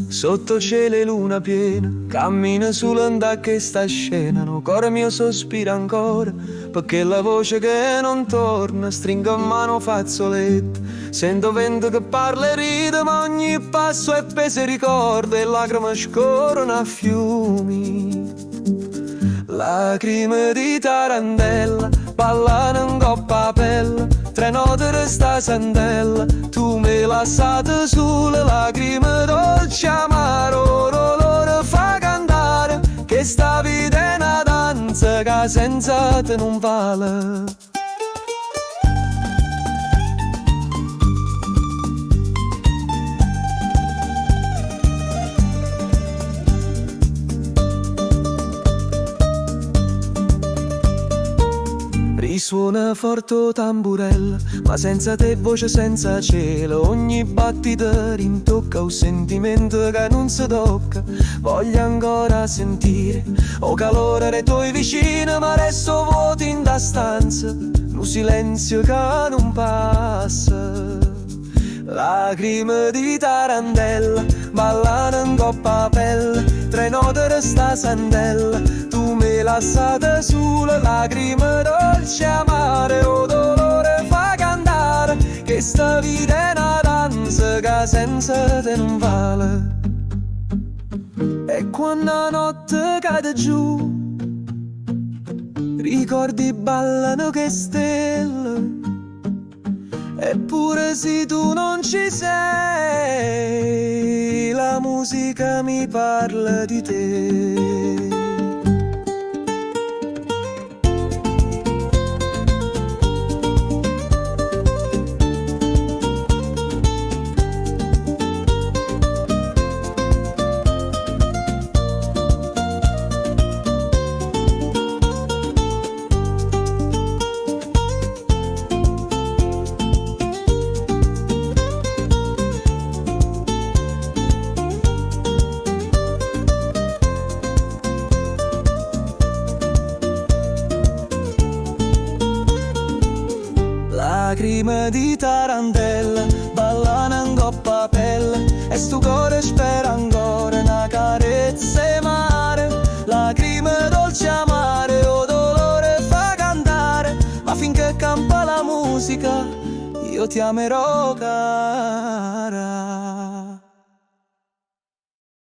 Sotto cielo e luna piena, cammina sull'onda che sta scena. No cuore mio sospira ancora, perché la voce che non torna stringo in mano fazzoletto. Sento vento che parla e ride, ma ogni passo è peso e ricordo, e lacrime scorrono a fiumi. Lacrime di tarantella, ballano in coppa a pelle, tre note resta sandella. Tu mi lasciate sulle lacrime dolci amaro, l'olore fa cantare, che sta vita è una danza che senza te non vale. Risuona forte tamburella, ma senza te voce senza cielo. Ogni battito rintocca un sentimento che non si tocca. Voglio ancora sentire o calore dei tuoi vicini, ma resto vuoto in da stanza, un silenzio che non passa. Lacrime di tarantella, ballano in coppa a pelle, tre note resta sandella. Tu mi lasciate sulle lacrime dolci amare, o dolore fa cantare, che sta vita è una danza che senza te non vale. E quando la notte cade giù, ricordi ballano che stelle. Eppure se tu non ci sei, la musica mi parla di te. Lacrime di tarantella, ballano in coppa a pelle, e sto cuore spera ancora una carezza e mare. Lacrime dolci amare, o dolore fa cantare, ma finché campa la musica io ti amerò.